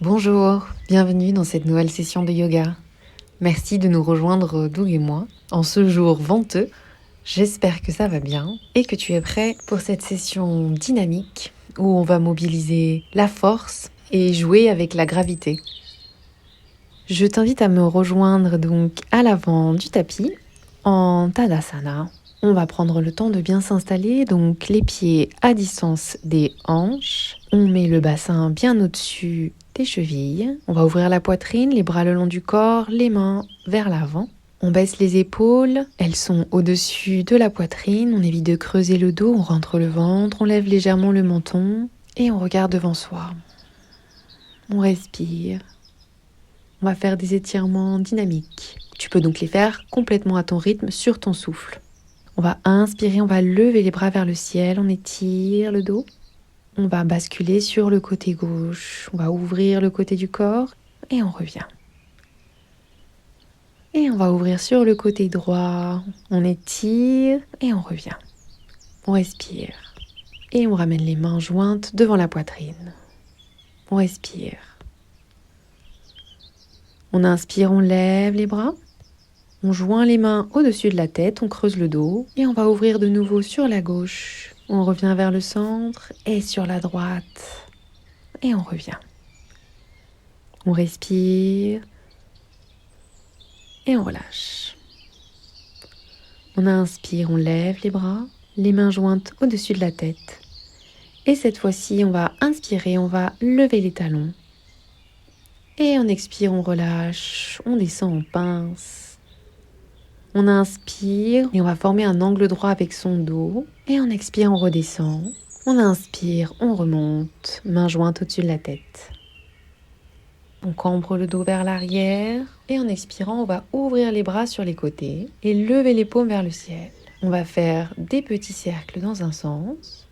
Bonjour, bienvenue dans cette nouvelle session de yoga. Merci de nous rejoindre, Doug et moi, en ce jour venteux. J'espère que ça va bien et que tu es prêt pour cette session dynamique où on va mobiliser la force et jouer avec la gravité. Je t'invite à me rejoindre donc à l'avant du tapis en Tadasana. On va prendre le temps de bien s'installer, donc les pieds à distance des hanches. On met le bassin bien au-dessus des chevilles. On va ouvrir la poitrine, les bras le long du corps, les mains vers l'avant. On baisse les épaules, elles sont au-dessus de la poitrine. On évite de creuser le dos, on rentre le ventre, on lève légèrement le menton et on regarde devant soi. On respire. On va faire des étirements dynamiques. Tu peux donc les faire complètement à ton rythme sur ton souffle. On va inspirer, on va lever les bras vers le ciel, on étire le dos. On va basculer sur le côté gauche, on va ouvrir le côté du corps et on revient. Et on va ouvrir sur le côté droit, on étire et on revient. On respire et on ramène les mains jointes devant la poitrine. On respire. On inspire, on lève les bras. On joint les mains au-dessus de la tête, on creuse le dos et on va ouvrir de nouveau sur la gauche. On revient vers le centre et sur la droite et on revient. On respire et on relâche. On inspire, on lève les bras, les mains jointes au-dessus de la tête. Et cette fois-ci, on va inspirer, on va lever les talons. Et on expire, on relâche, on descend en pince. On inspire et on va former un angle droit avec son dos. Et on expire, on redescend. On inspire, on remonte, main jointe au-dessus de la tête. On cambre le dos vers l'arrière. Et en expirant, on va ouvrir les bras sur les côtés et lever les paumes vers le ciel. On va faire des petits cercles dans un sens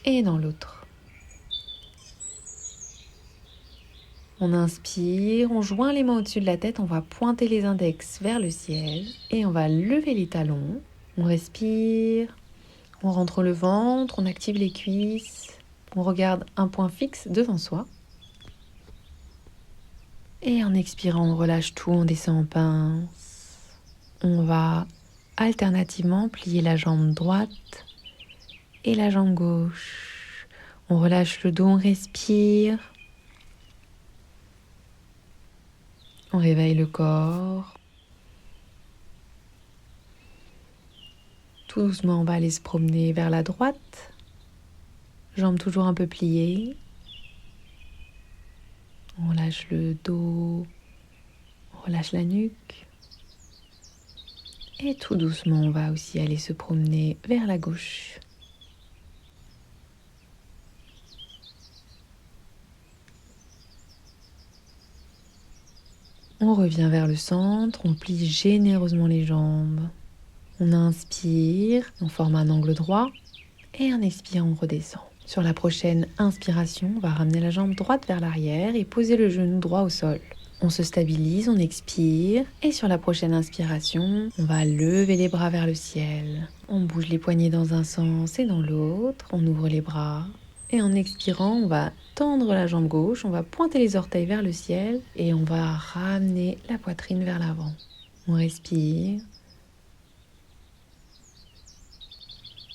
et dans l'autre. On inspire, on joint les mains au-dessus de la tête, on va pointer les index vers le ciel et on va lever les talons. On respire, on rentre le ventre, on active les cuisses, on regarde un point fixe devant soi. Et en expirant, on relâche tout, on descend en pince. On va alternativement plier la jambe droite et la jambe gauche. On relâche le dos, on respire. On réveille le corps. Tout doucement, on va aller se promener vers la droite. Jambes toujours un peu pliées. On relâche le dos. On relâche la nuque. Et tout doucement, on va aussi aller se promener vers la gauche. On revient vers le centre, on plie généreusement les jambes. On inspire, on forme un angle droit et en expirant, on redescend. Sur la prochaine inspiration, on va ramener la jambe droite vers l'arrière et poser le genou droit au sol. On se stabilise, on expire et sur la prochaine inspiration, on va lever les bras vers le ciel. On bouge les poignets dans un sens et dans l'autre, on ouvre les bras. Et en expirant, on va tendre la jambe gauche, on va pointer les orteils vers le ciel et on va ramener la poitrine vers l'avant. On respire.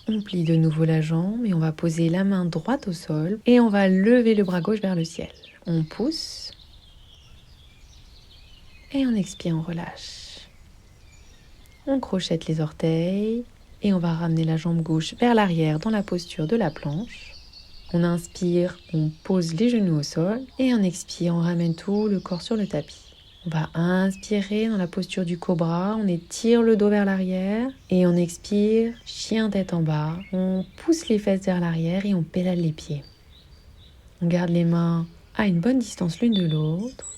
On plie de nouveau la jambe et on va poser la main droite au sol et on va lever le bras gauche vers le ciel. On pousse et on expire, on relâche. On crochette les orteils et on va ramener la jambe gauche vers l'arrière dans la posture de la planche. On inspire, on pose les genoux au sol et en expire, on ramène tout le corps sur le tapis. On va inspirer dans la posture du cobra, on étire le dos vers l'arrière et on expire, chien tête en bas. On pousse les fesses vers l'arrière et on pédale les pieds. On garde les mains à une bonne distance l'une de l'autre.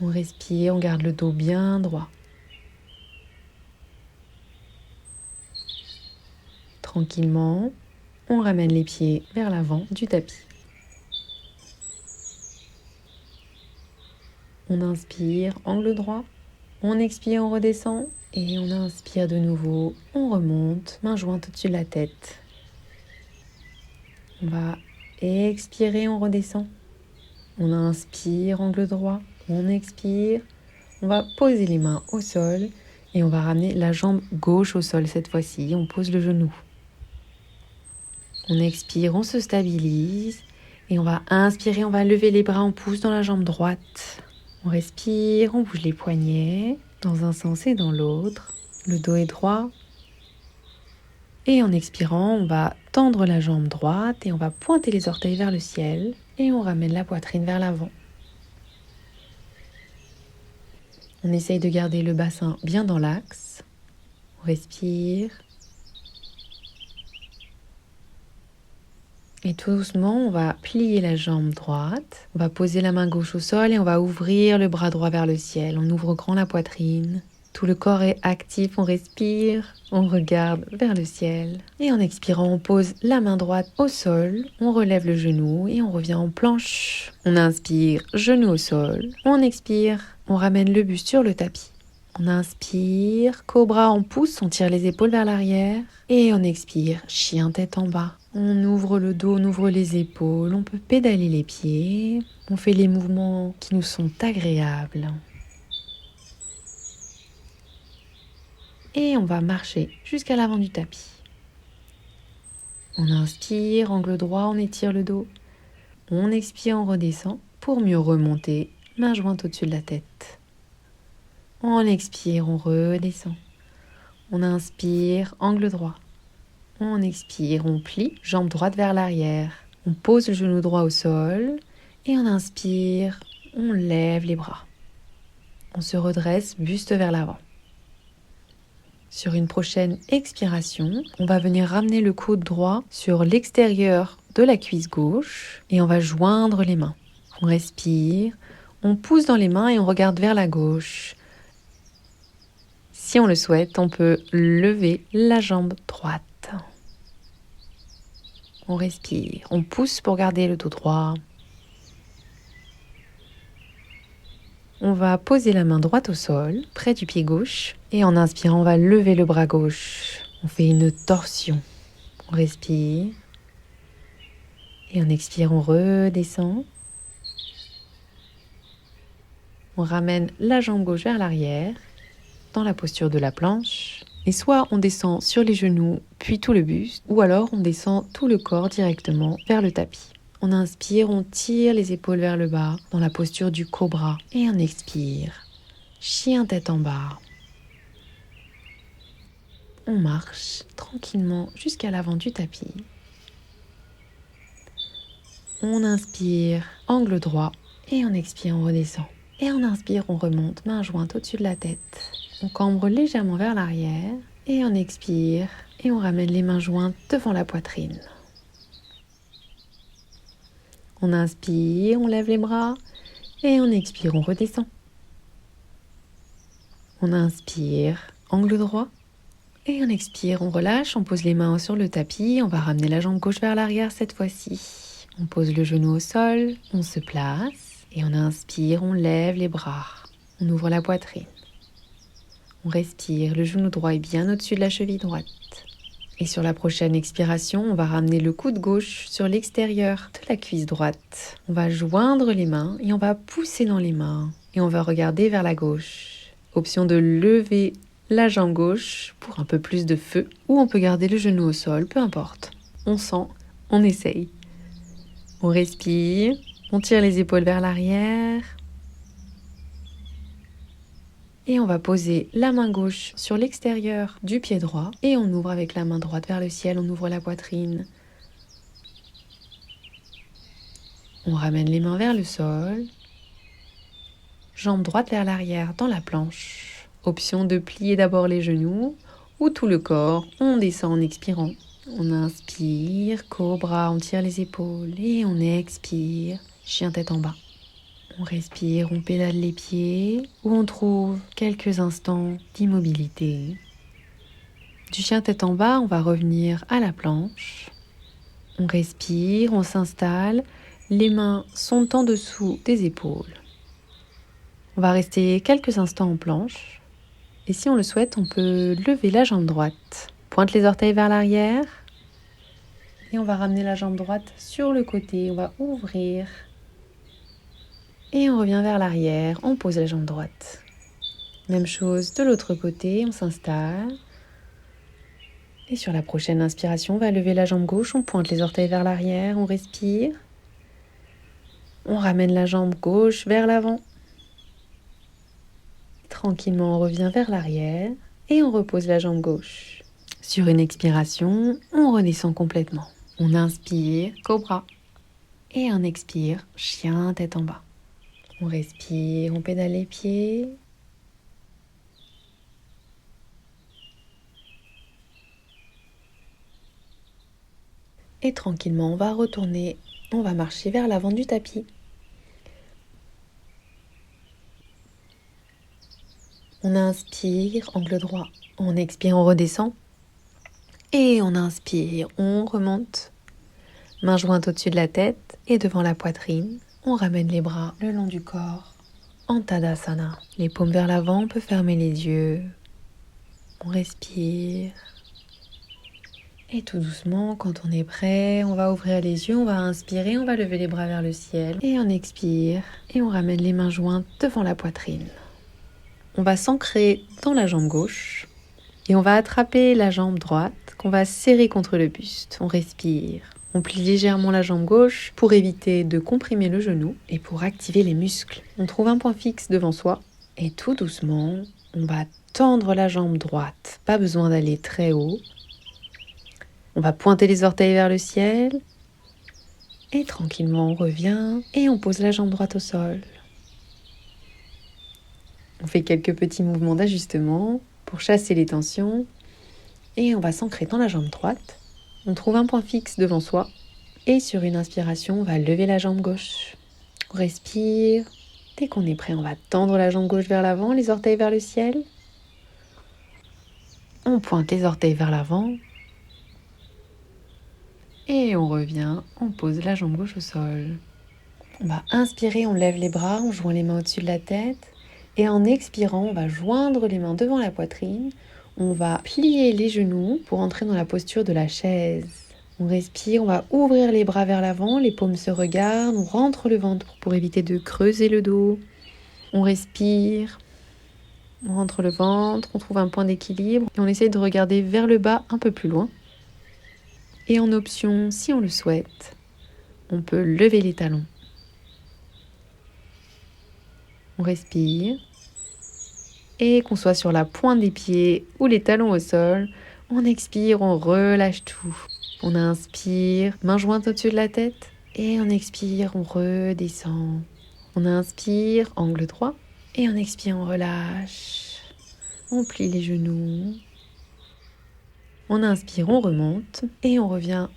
On respire, on garde le dos bien droit. Tranquillement, on ramène les pieds vers l'avant du tapis. On inspire, angle droit. On expire, on redescend. Et on inspire de nouveau, on remonte, main jointe au-dessus de la tête. On va Expirez, on redescend. On inspire, angle droit. On expire. On va poser les mains au sol et on va ramener la jambe gauche au sol cette fois-ci. On pose le genou. On expire, on se stabilise et on va inspirer, on va lever les bras, on pousse dans la jambe droite. On respire, on bouge les poignets dans un sens et dans l'autre. Le dos est droit. Et en expirant, on va tendre la jambe droite et on va pointer les orteils vers le ciel et on ramène la poitrine vers l'avant. On essaye de garder le bassin bien dans l'axe. On respire. Et tout doucement, on va plier la jambe droite. On va poser la main gauche au sol et on va ouvrir le bras droit vers le ciel. On ouvre grand la poitrine. Tout le corps est actif, on respire, on regarde vers le ciel. Et en expirant, on pose la main droite au sol, on relève le genou et on revient en planche. On inspire, genou au sol. On expire, on ramène le buste sur le tapis. On inspire, cobra, on pousse, on tire les épaules vers l'arrière. Et on expire, chien tête en bas. On ouvre le dos, on ouvre les épaules, on peut pédaler les pieds. On fait les mouvements qui nous sont agréables. Et on va marcher jusqu'à l'avant du tapis. On inspire, angle droit, on étire le dos. On expire, on redescend pour mieux remonter, main jointe au-dessus de la tête. On expire, on redescend. On inspire, angle droit. On expire, on plie, jambe droite vers l'arrière. On pose le genou droit au sol et on inspire, on lève les bras. On se redresse, buste vers l'avant. Sur une prochaine expiration, on va venir ramener le coude droit sur l'extérieur de la cuisse gauche et on va joindre les mains. On respire, on pousse dans les mains et on regarde vers la gauche. Si on le souhaite, on peut lever la jambe droite. On respire, on pousse pour garder le dos droit. On va poser la main droite au sol, près du pied gauche. Et en inspirant, on va lever le bras gauche. On fait une torsion. On respire. Et en expirant, on redescend. On ramène la jambe gauche vers l'arrière, dans la posture de la planche. Et soit on descend sur les genoux, puis tout le buste, ou alors on descend tout le corps directement vers le tapis. On inspire, on tire les épaules vers le bas, dans la posture du cobra. Et on expire, chien tête en bas. On marche tranquillement jusqu'à l'avant du tapis. On inspire, angle droit, et on expire, on redescend. Et on inspire, on remonte, main jointe au-dessus de la tête. On cambre légèrement vers l'arrière, et on expire, et on ramène les mains jointes devant la poitrine. On inspire, on lève les bras, et on expire, on redescend. On inspire, angle droit, et on expire, on relâche, on pose les mains sur le tapis, on va ramener la jambe gauche vers l'arrière cette fois-ci. On pose le genou au sol, on se place, et on inspire, on lève les bras, on ouvre la poitrine. On respire, le genou droit est bien au-dessus de la cheville droite. Et sur la prochaine expiration, on va ramener le coude gauche sur l'extérieur de la cuisse droite. On va joindre les mains et on va pousser dans les mains. Et on va regarder vers la gauche. Option de lever la jambe gauche pour un peu plus de feu. Ou on peut garder le genou au sol, peu importe. On sent, on essaye. On respire, on tire les épaules vers l'arrière. Et on va poser la main gauche sur l'extérieur du pied droit. Et on ouvre avec la main droite vers le ciel, on ouvre la poitrine. On ramène les mains vers le sol. Jambe droite vers l'arrière dans la planche. Option de plier d'abord les genoux ou tout le corps. On descend en expirant. On inspire, cobra, on tire les épaules et on expire, chien tête en bas. On respire, on pédale les pieds, où on trouve quelques instants d'immobilité. Du chien tête en bas, on va revenir à la planche. On respire, on s'installe, les mains sont en dessous des épaules. On va rester quelques instants en planche. Et si on le souhaite, on peut lever la jambe droite. Pointe les orteils vers l'arrière. Et on va ramener la jambe droite sur le côté, on va ouvrir. Et on revient vers l'arrière, on pose la jambe droite. Même chose de l'autre côté, on s'installe. Et sur la prochaine inspiration, on va lever la jambe gauche, on pointe les orteils vers l'arrière, on respire. On ramène la jambe gauche vers l'avant. Tranquillement, on revient vers l'arrière et on repose la jambe gauche. Sur une expiration, on redescend complètement. On inspire, cobra. Et on expire, chien tête en bas. On respire, on pédale les pieds. Et tranquillement, on va retourner, on va marcher vers l'avant du tapis. On inspire, angle droit. On expire, on redescend. Et on inspire, on remonte. Main jointe au-dessus de la tête et devant la poitrine. On ramène les bras le long du corps. En Tadasana. Les paumes vers l'avant, on peut fermer les yeux. On respire. Et tout doucement, quand on est prêt, on va ouvrir les yeux, on va inspirer, on va lever les bras vers le ciel. Et on expire. Et on ramène les mains jointes devant la poitrine. On va s'ancrer dans la jambe gauche. Et on va attraper la jambe droite qu'on va serrer contre le buste. On respire. On plie légèrement la jambe gauche pour éviter de comprimer le genou et pour activer les muscles. On trouve un point fixe devant soi et tout doucement, on va tendre la jambe droite. Pas besoin d'aller très haut. On va pointer les orteils vers le ciel et tranquillement on revient et on pose la jambe droite au sol. On fait quelques petits mouvements d'ajustement pour chasser les tensions et on va s'ancrer dans la jambe droite. On trouve un point fixe devant soi et sur une inspiration, on va lever la jambe gauche. On respire. Dès qu'on est prêt, on va tendre la jambe gauche vers l'avant, les orteils vers le ciel. On pointe les orteils vers l'avant. Et on revient, on pose la jambe gauche au sol. On va inspirer, on lève les bras, on joint les mains au-dessus de la tête. Et en expirant, on va joindre les mains devant la poitrine. On va plier les genoux pour entrer dans la posture de la chaise. On respire, on va ouvrir les bras vers l'avant, les paumes se regardent, on rentre le ventre pour éviter de creuser le dos. On respire, on rentre le ventre, on trouve un point d'équilibre et on essaye de regarder vers le bas un peu plus loin. Et en option, si on le souhaite, on peut lever les talons. On respire. Et qu'on soit sur la pointe des pieds ou les talons au sol, on expire, on relâche tout. On inspire, main jointe au-dessus de la tête. Et on expire, on redescend. On inspire, angle droit. Et on expire, on relâche. On plie les genoux. On inspire, on remonte. Et on revient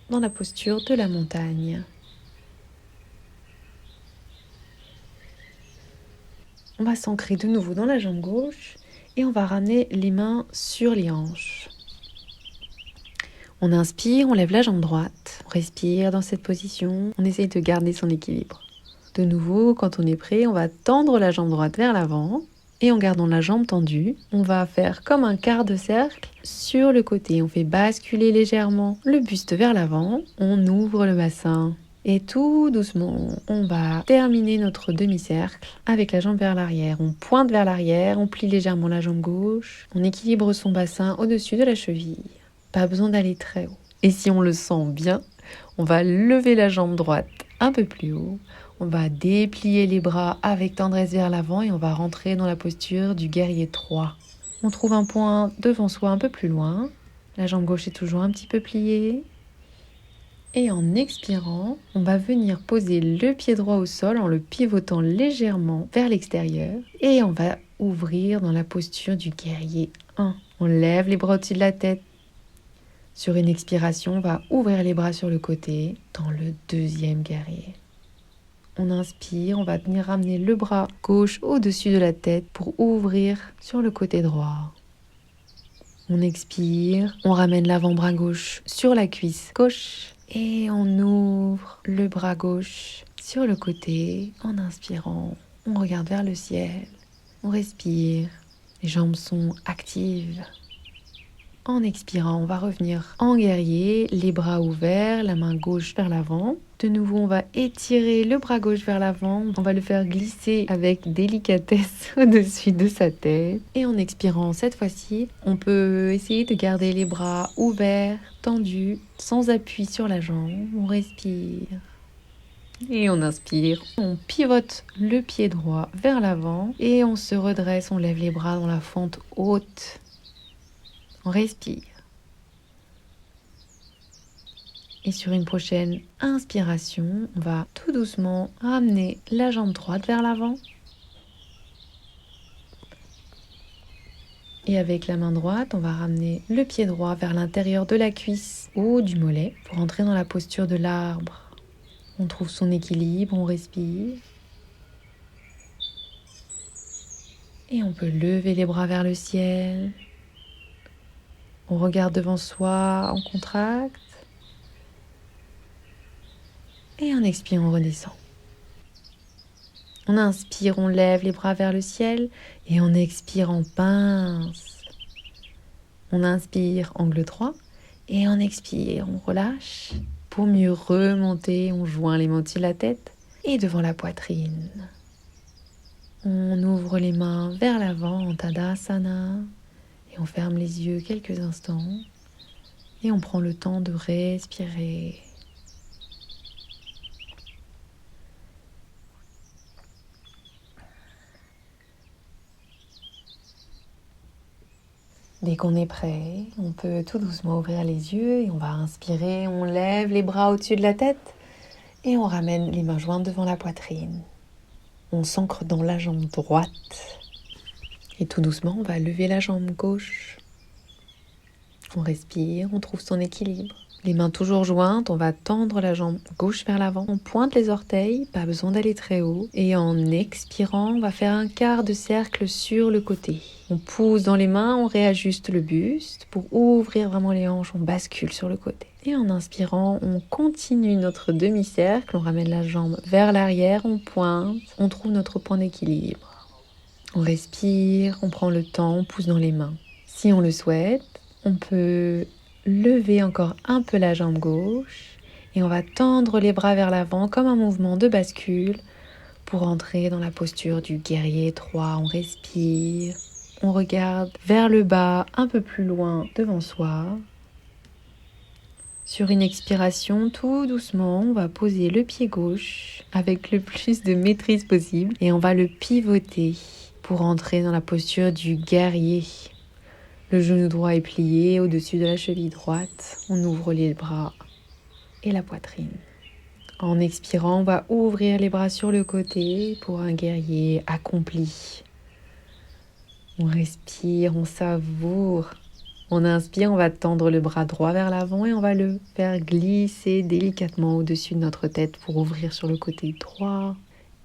dans la posture de la montagne. On va s'ancrer de nouveau dans la jambe gauche et on va ramener les mains sur les hanches. On inspire, on lève la jambe droite, on respire dans cette position, on essaye de garder son équilibre. De nouveau, quand on est prêt, on va tendre la jambe droite vers l'avant et en gardant la jambe tendue, on va faire comme un quart de cercle sur le côté. On fait basculer légèrement le buste vers l'avant, on ouvre le bassin. Et tout doucement, on va terminer notre demi-cercle avec la jambe vers l'arrière. On pointe vers l'arrière, on plie légèrement la jambe gauche, on équilibre son bassin au-dessus de la cheville. Pas besoin d'aller très haut. Et si on le sent bien, on va lever la jambe droite un peu plus haut. On va déplier les bras avec tendresse vers l'avant et on va rentrer dans la posture du guerrier 3. On trouve un point devant soi un peu plus loin. La jambe gauche est toujours un petit peu pliée. Et en expirant, on va venir poser le pied droit au sol en le pivotant légèrement vers l'extérieur. Et on va ouvrir dans la posture du guerrier 1. On lève les bras au-dessus de la tête. Sur une expiration, on va ouvrir les bras sur le côté dans le deuxième guerrier. On inspire, on va venir ramener le bras gauche au-dessus de la tête pour ouvrir sur le côté droit. On expire, on ramène l'avant-bras gauche sur la cuisse gauche. Et on ouvre le bras gauche sur le côté en inspirant. On regarde vers le ciel. On respire. Les jambes sont actives. En expirant, on va revenir en guerrier, les bras ouverts, la main gauche vers l'avant. De nouveau, on va étirer le bras gauche vers l'avant. On va le faire glisser avec délicatesse au-dessus de sa tête. Et en expirant, cette fois-ci, on peut essayer de garder les bras ouverts, tendus, sans appui sur la jambe. On respire. Et on inspire, on pivote le pied droit vers l'avant et on se redresse, on lève les bras dans la fente haute. On respire. Et sur une prochaine inspiration, on va tout doucement ramener la jambe droite vers l'avant. Et avec la main droite, on va ramener le pied droit vers l'intérieur de la cuisse ou du mollet pour entrer dans la posture de l'arbre. On trouve son équilibre, on respire. Et on peut lever les bras vers le ciel. On regarde devant soi, on contracte. Et en expirant, on redescend. On inspire, on lève les bras vers le ciel. Et on expire, on pince. On inspire, angle droit. Et on expire, on relâche. Pour mieux remonter, on joint les mains au-dessus de la tête et devant la poitrine. On ouvre les mains vers l'avant en Tadasana. Et on ferme les yeux quelques instants et on prend le temps de respirer. Dès qu'on est prêt, on peut tout doucement ouvrir les yeux et on va inspirer, on lève les bras au-dessus de la tête et on ramène les mains jointes devant la poitrine. On s'ancre dans la jambe droite. Et tout doucement, on va lever la jambe gauche. On respire, on trouve son équilibre. Les mains toujours jointes, on va tendre la jambe gauche vers l'avant. On pointe les orteils, pas besoin d'aller très haut. Et en expirant, on va faire un quart de cercle sur le côté. On pousse dans les mains, on réajuste le buste. Pour ouvrir vraiment les hanches, on bascule sur le côté. Et en inspirant, on continue notre demi-cercle. On ramène la jambe vers l'arrière, on pointe. On trouve notre point d'équilibre. On respire, on prend le temps, on pousse dans les mains. Si on le souhaite, on peut lever encore un peu la jambe gauche et on va tendre les bras vers l'avant comme un mouvement de bascule pour entrer dans la posture du guerrier 3. On respire, on regarde vers le bas, un peu plus loin devant soi. Sur une expiration, tout doucement, on va poser le pied gauche avec le plus de maîtrise possible et on va le pivoter pour entrer dans la posture du guerrier. Le genou droit est plié au-dessus de la cheville droite. On ouvre les bras et la poitrine. En expirant, on va ouvrir les bras sur le côté pour un guerrier accompli. On respire, on savoure. On inspire, on va tendre le bras droit vers l'avant et on va le faire glisser délicatement au-dessus de notre tête pour ouvrir sur le côté droit.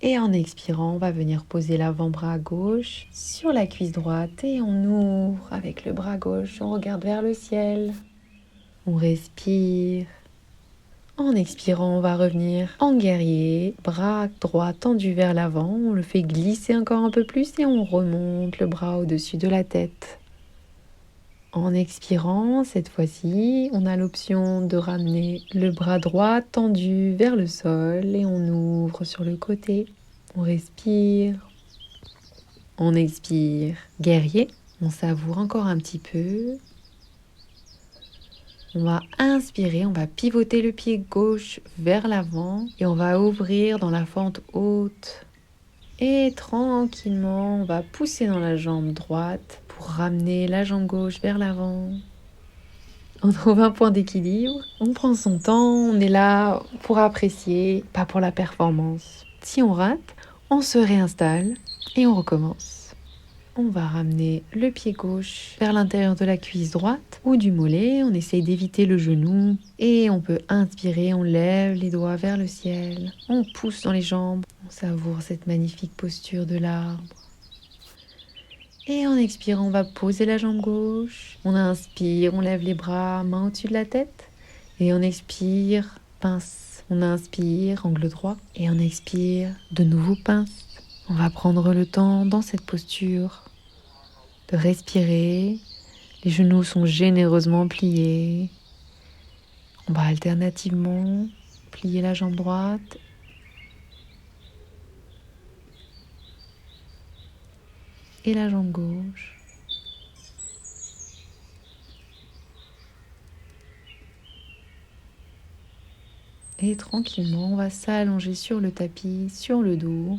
Et en expirant, on va venir poser l'avant-bras gauche sur la cuisse droite et on ouvre avec le bras gauche, on regarde vers le ciel. On respire. En expirant, on va revenir en guerrier, bras droit tendu vers l'avant, on le fait glisser encore un peu plus et on remonte le bras au-dessus de la tête. En expirant, cette fois-ci, on a l'option de ramener le bras droit tendu vers le sol et on ouvre sur le côté. On respire. On expire. Guerrier. On savoure encore un petit peu. On va inspirer, on va pivoter le pied gauche vers l'avant et on va ouvrir dans la fente haute. Et tranquillement, on va pousser dans la jambe droite pour ramener la jambe gauche vers l'avant. On trouve un point d'équilibre, on prend son temps, on est là pour apprécier, pas pour la performance. Si on rate, on se réinstalle et on recommence. On va ramener le pied gauche vers l'intérieur de la cuisse droite ou du mollet. On essaye d'éviter le genou et on peut inspirer, on lève les doigts vers le ciel. On pousse dans les jambes, on savoure cette magnifique posture de l'arbre. Et en expirant, on va poser la jambe gauche. On inspire, on lève les bras, main au-dessus de la tête. Et on expire, pince. On inspire, angle droit. Et on expire, de nouveau pince. On va prendre le temps dans cette posture de respirer, Les genoux sont généreusement pliés. On va alternativement plier la jambe droite et la jambe gauche. Et tranquillement, on va s'allonger sur le tapis, sur le dos.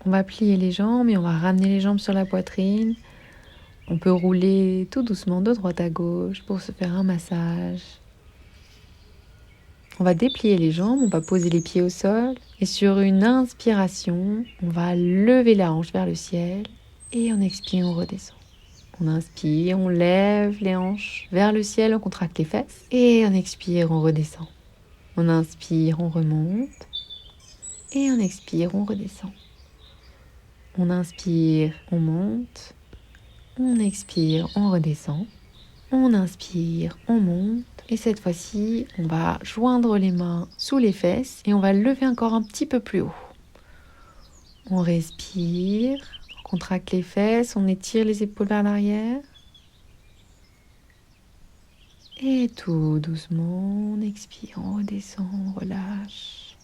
On va plier les jambes et on va ramener les jambes sur la poitrine. On peut rouler tout doucement de droite à gauche pour se faire un massage. On va déplier les jambes, on va poser les pieds au sol. Et sur une inspiration, on va lever la hanche vers le ciel. Et on expire, on redescend. On inspire, on lève les hanches vers le ciel, on contracte les fesses. Et on expire, on redescend. On inspire, on remonte. Et on expire, on redescend. On inspire, on monte. On expire, on redescend. On inspire, on monte. Et cette fois-ci, on va joindre les mains sous les fesses et on va lever encore un petit peu plus haut. On respire, on contracte les fesses, on étire les épaules vers l'arrière. Et tout doucement, on expire, on redescend, on relâche.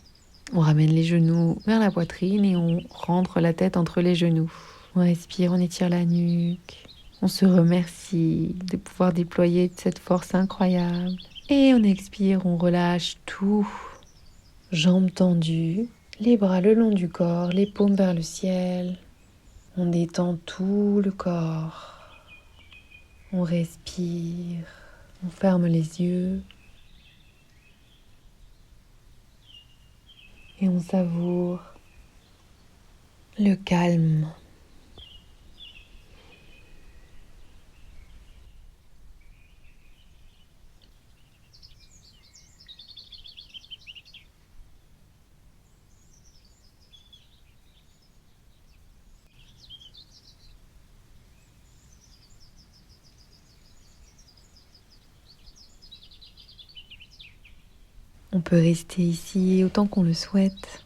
On ramène les genoux vers la poitrine et on rentre la tête entre les genoux. On respire, on étire la nuque. On se remercie de pouvoir déployer cette force incroyable. Et on expire, on relâche tout. Jambes tendues, les bras le long du corps, les paumes vers le ciel. On détend tout le corps. On respire, on ferme les yeux. Et on savoure le calme. On peut rester ici autant qu'on le souhaite,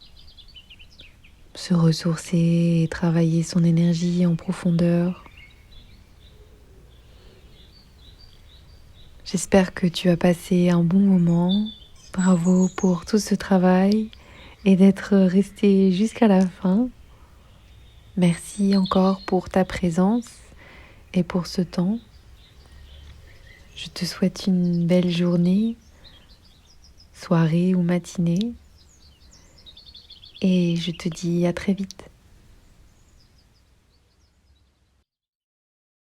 se ressourcer et travailler son énergie en profondeur. J'espère que tu as passé un bon moment. Bravo pour tout ce travail et d'être resté jusqu'à la fin. Merci encore pour ta présence et pour ce temps. Je te souhaite une belle journée, soirée ou matinée. Et je te dis à très vite.